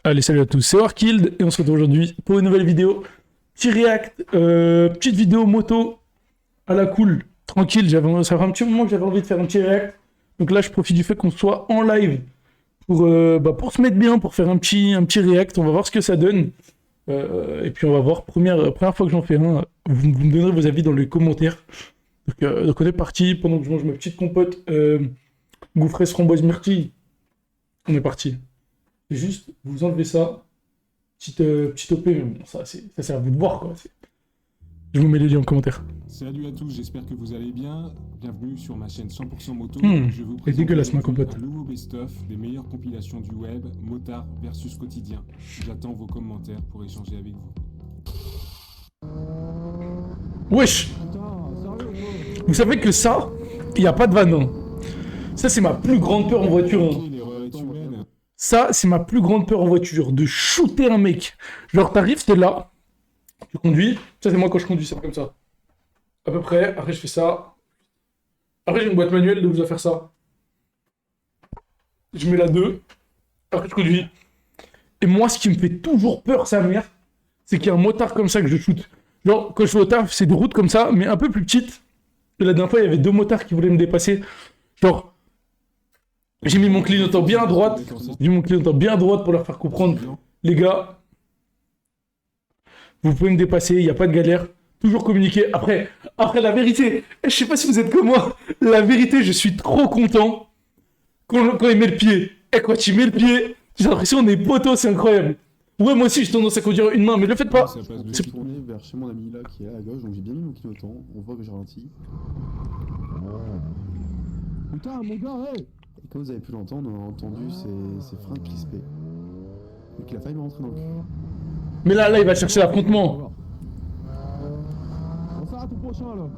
Allez, salut à tous, c'est Warkild et on se retrouve aujourd'hui pour une nouvelle vidéo. Petit react, petite vidéo moto à la cool, tranquille. Ça fait un petit moment que j'avais envie de faire un petit react. Donc là, je profite du fait qu'on soit en live pour se mettre bien, pour faire un petit react. On va voir ce que ça donne. Et puis on va voir, première fois que j'en fais un, vous me donnerez vos avis dans les commentaires. Donc on est parti, pendant que je mange ma petite compote gaufresse framboise myrtille. On est parti. Juste, vous enlevez ça. Petite OP, mais bon, ça sert à vous de voir, quoi. Je vous mets les liens en commentaire. Salut à tous, j'espère que vous allez bien. Bienvenue sur ma chaîne 100% moto. Je vous c'est dégueulasse, ma aujourd'hui compote. un nouveau best-of des meilleures compilations du web, motard versus quotidien. J'attends vos commentaires pour échanger avec vous. Wesh! Vous savez que ça, il n'y a pas de vanne, hein. Ça, c'est ma plus grande peur en voiture, hein. L'erreur est humaine. Ça, c'est ma plus grande peur en voiture, de shooter un mec. Genre, t'arrives, t'es là, tu conduis. Ça, c'est moi quand je conduis, c'est comme ça. À peu près. Après, je fais ça. Après, j'ai une boîte manuelle, donc je dois faire ça. Je mets la 2. Après, je conduis. Et moi, ce qui me fait toujours peur, sa mère, c'est qu'il y a un motard comme ça que je shoot. Genre, quand je fais au taf, c'est des routes comme ça, mais un peu plus petites. Et la dernière fois, il y avait 2 motards qui voulaient me dépasser. Genre, j'ai mis mon clignotant bien à droite. J'ai mis mon clignotant bien à droite pour leur faire comprendre. Les gars, vous pouvez me dépasser, il n'y a pas de galère. Toujours communiquer. Après, la vérité, je sais pas si vous êtes comme moi. La vérité, je suis trop content quand il met le pied. Et quand il met le pied, j'ai l'impression qu'on est potos, c'est incroyable. Ouais, moi aussi, j'ai tendance à conduire une main, mais le faites pas. Ça passe de Je suite. suis tourné vers chez mon ami là qui est là à gauche, donc j'ai bien mis mon clignotant, on voit que j'ai ralenti. Putain mon gars, hey! Et comme vous avez pu l'entendre, on a entendu ses freins crisper. Donc il a failli me rentrer dans le cul. Mais là, il va chercher l'affrontement. On s'arrête au prochain là!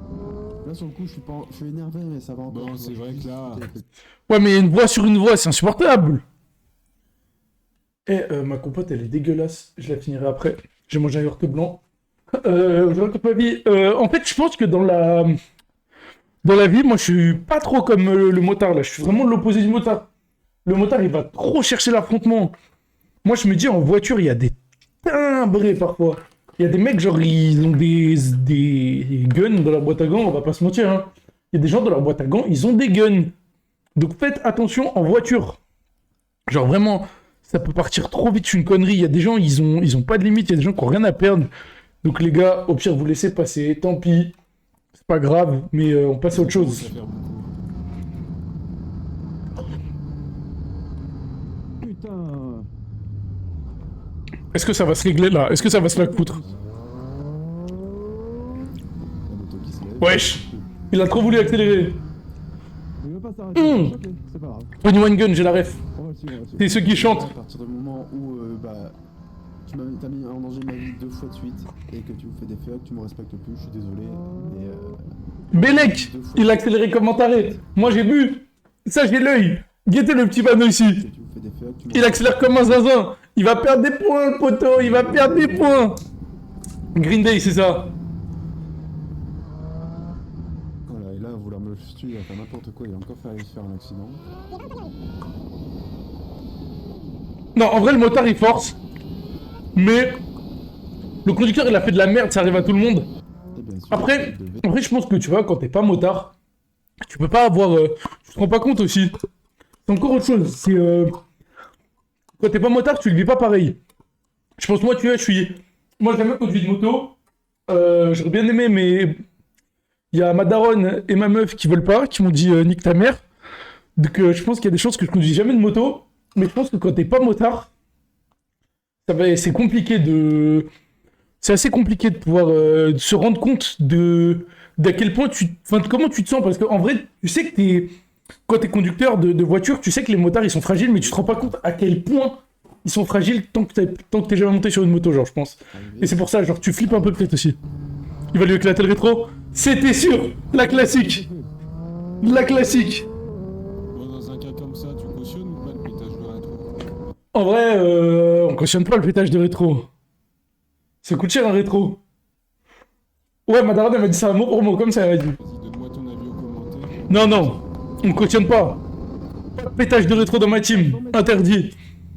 Là sur le coup, je suis énervé, mais ça va encore. Bon, c'est vrai que là... Ouais, mais une voix sur une voix, c'est insupportable. Ma compote, elle est dégueulasse. Je la finirai après. J'ai mangé un yaourt blanc. Je raconte ma vie. En fait, je pense que dans la vie, moi, je suis pas trop comme le motard, là. Je suis vraiment de l'opposé du motard. Le motard, il va trop chercher l'affrontement. Moi, je me dis, en voiture, il y a des timbrés, parfois. Il y a des mecs, genre, ils ont des guns dans leur boîte à gants, on va pas se mentir, hein. Il y a des gens dans leur boîte à gants, ils ont des guns. Donc, faites attention en voiture. Genre, vraiment... Ça peut partir trop vite, c'est une connerie. Il y a des gens, ils ont pas de limite. Il y a des gens qui ont rien à perdre. Donc les gars, au pire, vous laissez passer. Tant pis. C'est pas grave, mais on passe à autre chose. Ça fait beaucoup. Putain! Est-ce que ça va se régler là? Est-ce que ça va se la foutre? La moto qui se lève. Wesh! Il a trop voulu accélérer. Il veut pas s'arrêter, ok, c'est pas grave. 21 Gun, j'ai la ref. On va le suivre, on va le suivre. C'est ceux qui chantent. À partir du moment où t'as mis en danger ma vie 2 fois de suite et que tu me fais des fuck, tu me respectes plus, je suis désolé. Et Bellec! Il a accéléré comme un taré. Moi j'ai vu. Ça, j'ai l'œil. Guettez le petit panneau ici. tu me fais des fuck, tu me Il accélère comme un zinzin. Il va perdre des points, le poteau. Il va perdre des points. Green Day, c'est ça. Voilà, et là, vouloir me tuer, il va faire n'importe quoi, il a encore failli faire un accident. Non, en vrai, le motard, il force. Mais le conducteur, il a fait de la merde, ça arrive à tout le monde. Et bien sûr, Après, il devait- je pense que tu vois, quand t'es pas motard, tu peux pas avoir... tu te rends pas compte aussi. C'est encore autre chose. C'est... quand t'es pas motard, tu le vis pas pareil. Je pense, moi, tu vois, je suis... Moi, j'ai jamais conduit de moto. J'aurais bien aimé, mais... Il y a ma daronne et ma meuf qui veulent pas, qui m'ont dit nique ta mère. Donc je pense qu'il y a des chances que je conduis jamais de moto. Mais je pense que quand t'es pas motard, c'est compliqué de... C'est assez compliqué de pouvoir se rendre compte d'à quel point enfin, comment tu te sens. Parce qu'en vrai, tu sais que quand t'es conducteur de voiture, tu sais que les motards, ils sont fragiles, mais tu te rends pas compte à quel point ils sont fragiles tant que t'es jamais monté sur une moto, genre, je pense. Et c'est pour ça, genre, tu flippes un peu peut-être aussi. Il va lui éclater le rétro. C'était sûr. La classique. La classique. Bon, dans un cas comme ça, tu cautionnes ou pas le pétage de rétro? En vrai, on cautionne pas le pétage de rétro. Ça coûte cher un rétro. Ouais, ma daronne, elle m'a dit ça mot pour mot, comme ça, elle m'a dit. Vas-y, donne-moi ton avis au commentaire. Non, on cautionne pas. Pas de pétage de rétro dans ma team. Interdit.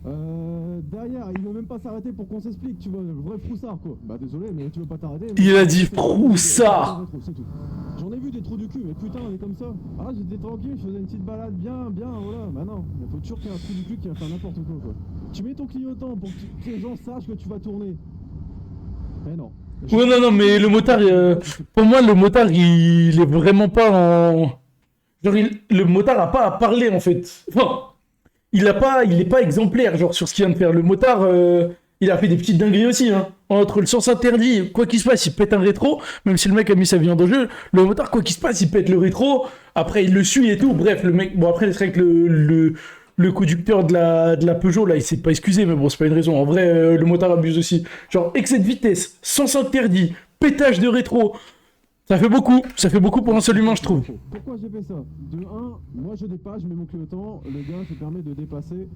Derrière derrière, il veut même pas s'arrêter pour qu'on s'explique, tu vois, le vrai froussard quoi. Bah désolé, mais tu veux pas t'arrêter. Il a dit C'est tout. froussard. C'est tout. J'en ai vu des trous du cul, mais putain, on est comme ça. Ah, j'étais tranquille, je faisais une petite balade bien, voilà. Bah non, il faut toujours qu'il y ait un trou du cul qui va faire n'importe quoi. Tu mets ton clignotant pour que les gens sachent que tu vas tourner. Mais non. Ouais, non, mais le motard, pour moi, le motard, il est vraiment pas en... Genre, le motard a pas à parler, en fait. Enfin, il est pas exemplaire, genre, sur ce qu'il vient de faire. Le motard, il a fait des petites dingueries aussi, hein. Entre le sens interdit, quoi qu'il se passe, il pète un rétro, même si le mec a mis sa vie en danger. Le motard, quoi qu'il se passe, il pète le rétro. Après, il le suit et tout. Bref, le mec, bon, après, c'est vrai que le conducteur de la Peugeot, là, il s'est pas excusé, mais bon, c'est pas une raison. En vrai, le motard abuse aussi. Genre, excès de vitesse, sens interdit, pétage de rétro. Ça fait beaucoup pour un seul humain, je trouve. Pourquoi j'ai fait ça? De 1, moi je dépasse, je mets mon clignotant, le gars se permet de dépasser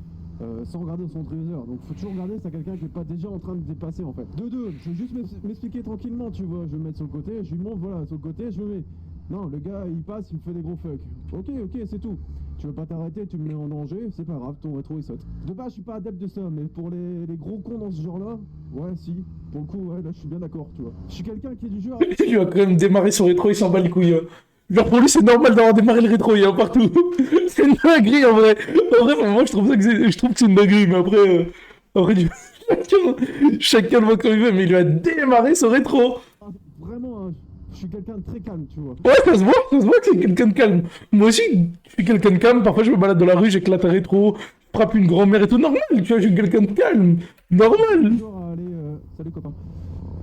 sans regarder son trésor. Donc faut toujours regarder si t'as quelqu'un qui est pas déjà en train de dépasser en fait. De 2, je veux juste m'expliquer tranquillement, tu vois, je vais me mettre sur le côté, je lui montre, voilà, sur le côté, je me mets. Non, le gars il passe, il me fait des gros fuck. Ok, c'est tout. Tu veux pas t'arrêter, tu me mets en danger, c'est pas grave, ton rétro il saute. De base, je suis pas adepte de ça, mais pour les gros cons dans ce genre-là, ouais, si. Pour le coup, ouais, là je suis bien d'accord, tu vois. Je suis quelqu'un qui est du genre. Il va quand même démarrer son rétro, il s'en bat les couilles. Hein. Genre pour lui, c'est normal d'avoir démarré le rétro, il y a partout. C'est une dinguerie en vrai. En vrai, moi je trouve que c'est une dinguerie, mais après chacun le voit comme il veut, mais il a démarré son rétro. Vraiment, je suis quelqu'un de très calme, tu vois. Ouais, ça se voit que c'est quelqu'un de calme. Moi aussi, je suis quelqu'un de calme, parfois je me balade dans la rue, j'éclate un rétro, je frappe une grand-mère et tout, normal, tu vois, je suis quelqu'un de calme, normal. Du genre à aller, salut copain.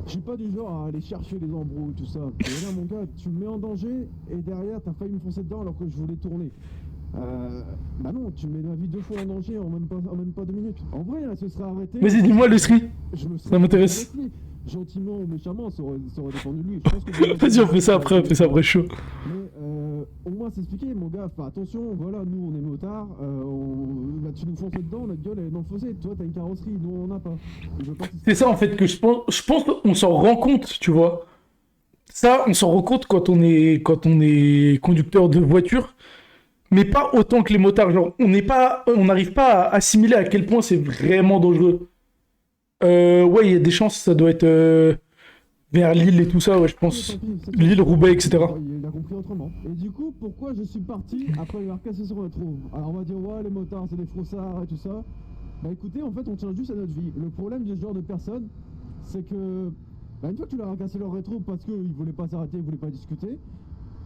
Je suis pas du genre à aller chercher les embrouilles, tout ça. Et là, mon gars, tu me mets en danger et derrière, t'as failli me foncer dedans alors que je voulais tourner. Bah non, tu mets ma vie 2 fois en danger en même pas 2 minutes. En vrai, elle se serait arrêtée. Vas-y, dis-moi le sri. Je me serais Ça m'intéresse. arrêté avec lui. Gentiment ou méchamment, ça aurait dépendu de lui. Je pense que Vas-y, on fait ça après chaud. Mais au moins s'expliquer, mon gars, fais attention, voilà, nous on est motards, bah, tu nous fonces dedans, notre gueule elle est dans le fossé, toi t'as une carrosserie, nous on en a pas. C'est ça en fait que je pense qu'on s'en rend compte, tu vois. Ça, on s'en rend compte quand on est conducteur de voiture, mais pas autant que les motards. Genre, on n'arrive pas à assimiler à quel point c'est vraiment dangereux. Ouais, il y a des chances, ça doit être vers Lille et tout ça, ouais, je pense. Lille, Roubaix, etc. Il a compris autrement. Et du coup, pourquoi je suis parti après avoir cassé son rétro? Alors on va dire, ouais, les motards, c'est des froussards et tout ça. Bah écoutez, en fait, on tient juste à notre vie. Le problème de ce genre de personnes, c'est que, bah, une fois que tu leur as cassé leur rétro parce qu'ils voulaient pas s'arrêter, ils voulaient pas discuter,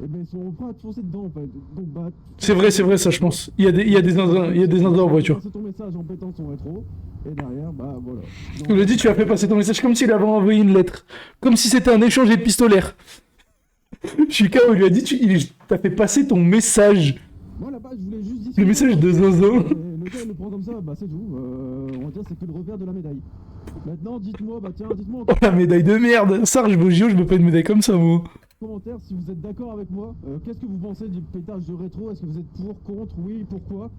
et ben ils sont prêts à te foncer dedans en fait. Donc bah. C'est vrai, ça, je pense. Il y a des zinzins en voiture. C'est ton message en pétant son rétro, et derrière, bah voilà. Tu l'as dit, tu as fait passer ton message comme s'il avait envoyé une lettre. Comme si c'était un échange épistolaire. Chica, lui a dit, t'as fait passer ton message. Moi là-bas, je voulais juste dire. Le message de zinzin. Le gars, il le prend comme ça, bah c'est tout. On va dire c'est que le revers de la médaille. Maintenant, dites-moi, bah tiens, dites-moi en Oh la médaille de merde. Ça, je vais au JO, je veux pas une médaille comme ça, moi. commentaire si vous êtes d'accord avec moi. Qu'est-ce que vous pensez du pétage de rétro? Est-ce que vous êtes pour, contre, oui, pourquoi?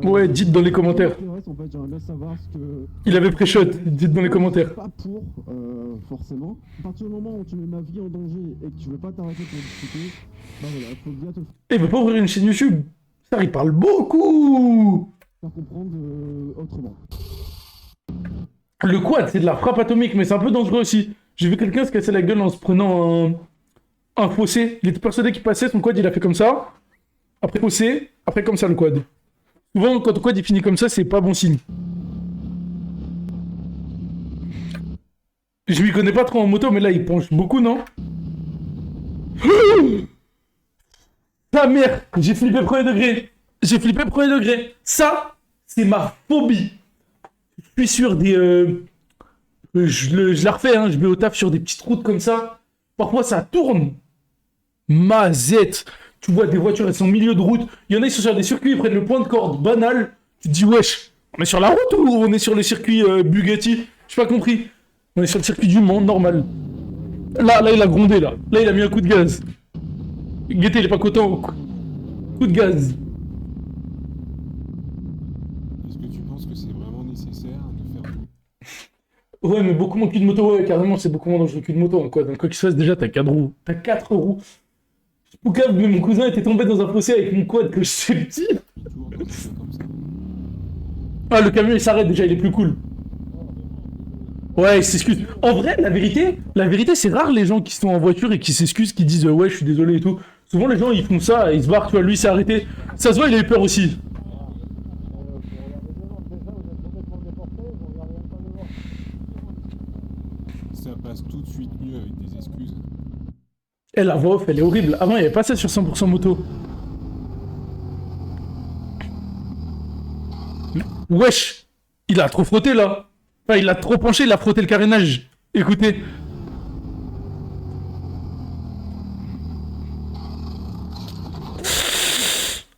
Ouais, dites dans les commentaires. En fait, j'aimerais bien savoir ce que... Il avait pré-shot, dites dans les commentaires. Pas pour, forcément. À partir du moment où tu mets ma vie en danger et que tu veux pas t'arrêter pour discuter, bah voilà, faut bien te Eh, il veut pas ouvrir une chaîne YouTube. Ça, il parle beaucoup. faire comprendre autrement. Le quad, c'est de la frappe atomique, mais c'est un peu dangereux aussi. J'ai vu quelqu'un se casser la gueule en se prenant un fossé. Il était persuadé qu'il passait, son quad il a fait comme ça. Après fossé, après comme ça le quad. Souvent, quand le quad il finit comme ça, c'est pas bon signe. Je m'y connais pas trop en moto, mais là il penche beaucoup, non? Ta mère, j'ai flippé premier degré. J'ai flippé premier degré. Ça, c'est ma phobie. Je suis sur des... je la refais, hein. Je vais au taf sur des petites routes comme ça. Parfois, ça tourne. Mazette. Tu vois des voitures, elles sont au milieu de route. Il y en a, ils sont sur des circuits, ils prennent le point de corde banal. Tu te dis, wesh, on est sur la route ou on est sur le circuit Bugatti? J'ai pas compris. On est sur le circuit du Mans, normal. Là, il a grondé, là. Là, il a mis un coup de gaz. Guetté, il est pas content. Coup de gaz. Est-ce que tu penses que c'est vraiment nécessaire de faire... Ouais, mais beaucoup moins qu'une moto, ouais, carrément, c'est beaucoup moins dangereux qu'une moto. Quoi. Donc, quoi qu'il se fasse, déjà, t'as 4 roues. T'as 4 roues. Poucave, mais mon cousin était tombé dans un fossé avec mon quad que je sais petit. Tour quand tu fais comme ça? Ah, le camion il s'arrête déjà, il est plus cool. Ouais, il s'excuse. En vrai, la vérité, c'est rare les gens qui sont en voiture et qui s'excusent, qui disent ouais, je suis désolé et tout. Souvent, les gens ils font ça, ils se barrent, tu vois, lui il s'est arrêté. Ça se voit, il a eu peur aussi. Ça passe tout de suite mieux avec des excuses. Et la voix off, elle est horrible. Avant, il n'y avait pas ça sur 100% moto. Wesh, il a trop frotté là. Enfin, il a trop penché, il a frotté le carénage. Écoutez.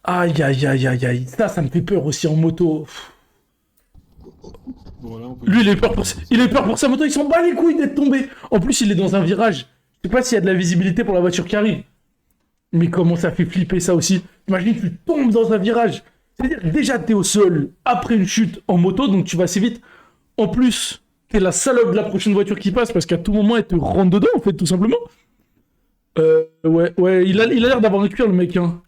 Aïe aïe aïe aïe aïe. Ça me fait peur aussi en moto. Bon, là, on peut Lui, il a eu peur pour, il a eu peur pour sa moto, il s'en bat les couilles d'être tombé. En plus, il est dans un virage. Je sais pas s'il y a de la visibilité pour la voiture qui arrive. Mais comment ça fait flipper ça aussi. Imagine, tu tombes dans un virage. C'est-à-dire, déjà, t'es au sol après une chute en moto, donc tu vas assez vite. En plus, t'es la salope de la prochaine voiture qui passe parce qu'à tout moment, elle te rentre dedans, en fait, tout simplement. Ouais, il a l'air d'avoir un cuir, le mec, hein.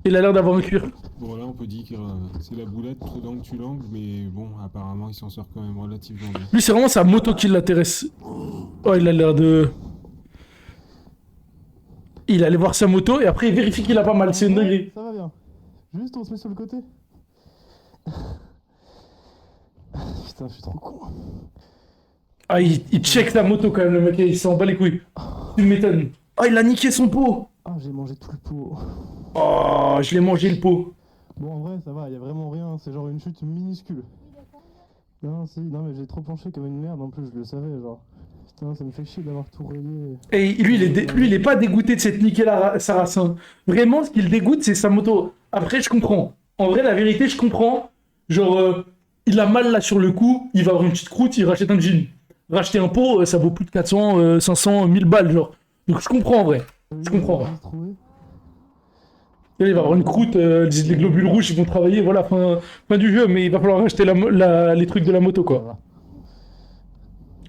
Il a l'air d'avoir un cuir. Bon, là, on peut dire que c'est la boulette, trop d'angle tu l'angles, mais bon, apparemment, il s'en sort quand même relativement bien. Lui, c'est vraiment sa moto qui l'intéresse. Oh, il a l'air de... Il allait voir sa moto et après, il vérifie qu'il a pas mal. C'est une dinguerie. Ça va bien. Juste, on se met sur le côté. Putain, je suis trop con. Ah, il check sa moto quand même, le mec, il s'en bat les couilles. Tu m'étonnes. Ah, il a niqué son pot. Ah, j'ai mangé tout le pot. Oh, je l'ai mangé le pot. Bon, en vrai, ça va, y a vraiment rien. C'est genre une chute minuscule. Non, si, non, mais j'ai trop penché comme une merde en plus, je le savais, genre. Putain, ça me fait chier d'avoir tout rayé. Et lui, il est pas dégoûté de s'être niqué sa race. Hein. Vraiment, ce qui le dégoûte, c'est sa moto. Après, je comprends. En vrai, la vérité, je comprends. Genre, il a mal là sur le coup, il va avoir une petite croûte, il rachète un jean. Racheter un pot, ça vaut plus de 400, 500, 1000 balles, genre. Donc je comprends en vrai. Je comprends. Il va avoir une croûte, les globules rouges ils vont travailler, voilà, fin du jeu, mais il va falloir acheter les trucs de la moto, quoi.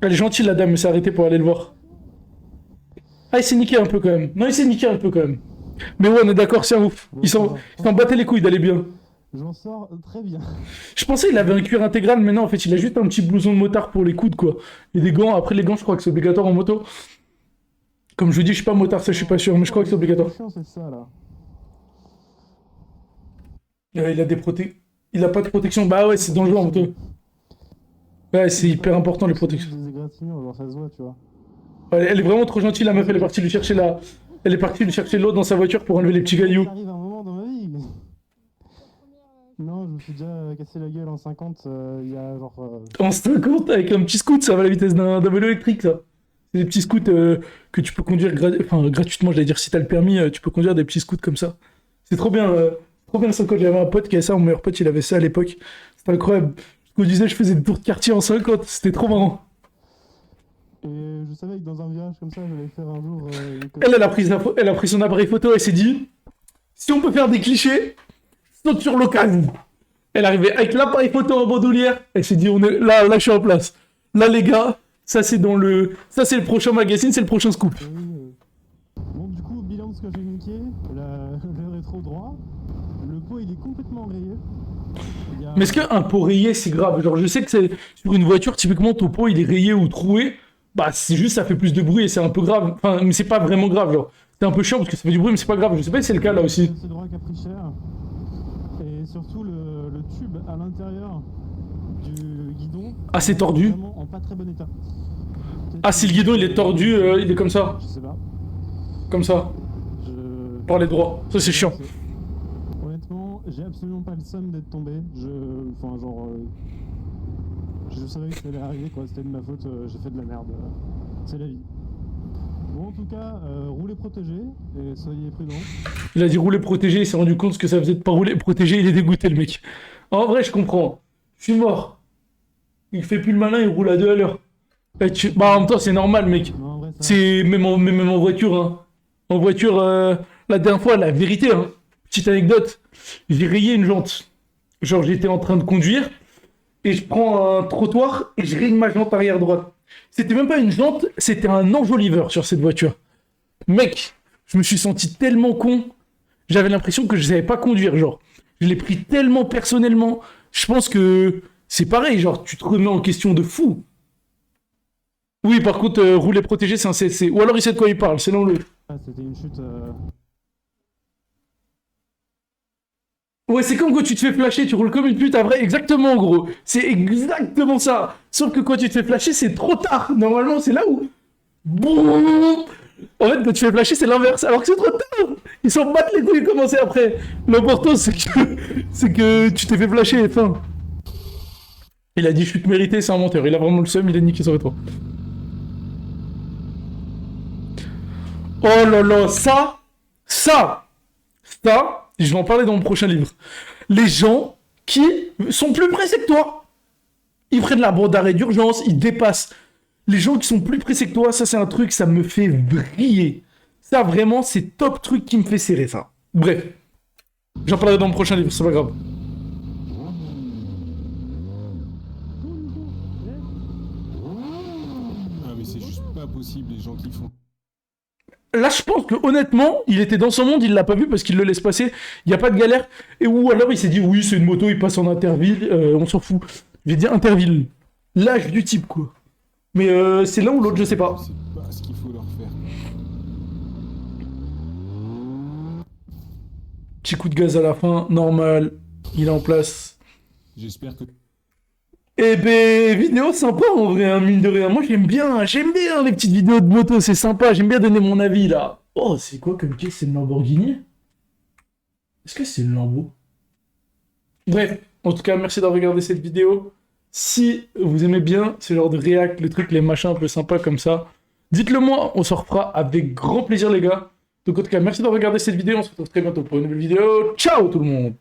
Elle est gentille, la dame, mais s'est arrêtée pour aller le voir. Ah, il s'est niqué un peu quand même. Non, il s'est niqué un peu quand même. Mais ouais, on est d'accord, c'est un ouf. Il s'en battait les couilles d'aller bien. J'en sors très bien. Je pensais qu'il avait un cuir intégral, mais non, en fait, il a juste un petit blouson de motard pour les coudes, quoi. Et des gants. Après, les gants, je crois que c'est obligatoire en moto. Comme je vous dis, je suis pas motard, ça, je suis pas sûr, mais je crois que c'est obligatoire. C'est ça, là. Il a pas de protection. Bah ouais, c'est dangereux en moto. Ouais, c'est hyper important les protections. Des égratignures, genre ça se voit, tu vois. Elle est vraiment trop gentille, la meuf. Elle est partie lui chercher Elle est partie lui chercher l'eau dans sa voiture pour enlever les petits cailloux. Ça arrive un moment dans ma vie. Non, je me suis déjà cassé la gueule en 50, il y a genre... En 50 avec un petit scoot, ça va à la vitesse d'un vélo électrique, ça. C'est des petits scouts que tu peux conduire gratuitement, j'allais dire, si t'as le permis, tu peux conduire des petits scouts comme ça. C'est trop bien, ça. Quand j'avais un pote qui avait ça, mon meilleur pote, il avait ça à l'époque. C'était incroyable. Je me disais, je faisais des tours de quartier en 50, c'était trop marrant. Et je savais que dans un virage comme ça, j'allais faire un jour... Elle a pris son appareil photo et s'est dit, si on peut faire des clichés, saute sur l'occasion. Elle arrivait avec l'appareil photo en bandoulière, elle s'est dit, là, je suis en place. Là, les gars, ça c'est le prochain magazine, c'est le prochain scoop. Bon, du coup, bilan de ce que j'ai niqué, le rétro droit, le pot il est complètement rayé. Mais est-ce qu'un pot rayé c'est grave? Genre, je sais que c'est sur une voiture, typiquement ton pot il est rayé ou troué, bah c'est juste ça fait plus de bruit et c'est un peu grave. Enfin, mais c'est pas vraiment grave, genre. C'est un peu chiant parce que ça fait du bruit, mais c'est pas grave. Je sais pas si c'est le cas là aussi. C'est le droit qui a pris cher. Et surtout le tube à l'intérieur du guidon. Ah, c'est tordu. Vraiment en pas très bon état. Ah, si le guidon il est tordu, il est comme ça. Je sais pas. Comme ça. Par les droits. Ça c'est chiant. Honnêtement, j'ai absolument pas le seum d'être tombé. Enfin, genre. Je savais que ça allait arriver, quoi. C'était de ma faute. J'ai fait de la merde. C'est la vie. Bon, en tout cas, roulez protégé et soyez prudents. Il a dit rouler protégé, il s'est rendu compte que ça faisait de pas rouler protégé, il est dégoûté le mec. En vrai, je comprends. Je suis mort. Il fait plus le malin, il roule à 2 à l'heure. Bah, en même temps, c'est normal, mec. Non, en vrai, ça... C'est même en voiture, hein. En voiture, la dernière fois, la vérité, hein. Petite anecdote, j'ai rayé une jante. Genre, j'étais en train de conduire et je prends un trottoir et je raye ma jante arrière droite. C'était même pas une jante, c'était un enjoliveur sur cette voiture. Mec, je me suis senti tellement con. J'avais l'impression que je savais pas conduire, genre. Je l'ai pris tellement personnellement. Je pense que c'est pareil, genre, tu te remets en question de fou. Oui, par contre, rouler protégé, c'est un CSC. Ou alors il sait de quoi il parle, c'est l'un ou l'autre. Ah, c'était une chute. Ouais, c'est comme quand tu te fais flasher, tu roules comme une pute à vrai. Exactement, gros. C'est exactement ça. Sauf que quand tu te fais flasher, c'est trop tard. Normalement, c'est là où... Boum. En fait, quand tu fais flasher, c'est l'inverse. Alors que c'est trop tard. Ils s'en battent les couilles de commencer après. L'important, c'est que tu t'es fait flasher, fin. Il a dit chute méritée, c'est un menteur. Il a vraiment le seum, il a niqué son rétro. Oh là là, ça, je vais en parler dans mon prochain livre. Les gens qui sont plus pressés que toi, ils prennent la bande d'arrêt d'urgence, ils dépassent. Les gens qui sont plus pressés que toi, ça c'est un truc, ça me fait vriller. Ça vraiment, c'est top truc qui me fait serrer ça. Bref, j'en parlerai dans mon prochain livre, c'est pas grave. Ah, mais c'est juste pas possible, les gens qui font. Là, je pense que honnêtement, il était dans son monde, il l'a pas vu parce qu'il le laisse passer. Il y a pas de galère. Et ou alors il s'est dit oui, c'est une moto, il passe en interville, on s'en fout. J'ai dit interville. L'âge du type quoi. Mais c'est l'un ou l'autre, je sais pas. C'est pas ce qu'il faut leur faire. Petit coup de gaz à la fin, normal. Il est en place. J'espère que... Eh ben, vidéo sympa en vrai, hein, mine de rien. Moi j'aime bien les petites vidéos de moto, c'est sympa. J'aime bien donner mon avis là. Oh, c'est quoi comme caisse? C'est une Lamborghini? Est-ce que c'est une Lambo? Bref, en tout cas, merci d'avoir regardé cette vidéo. Si vous aimez bien ce genre de réact, les trucs, les machins un peu sympas comme ça, dites-le moi, on s'en refera avec grand plaisir les gars. Donc en tout cas, merci d'avoir regardé cette vidéo, on se retrouve très bientôt pour une nouvelle vidéo. Ciao tout le monde!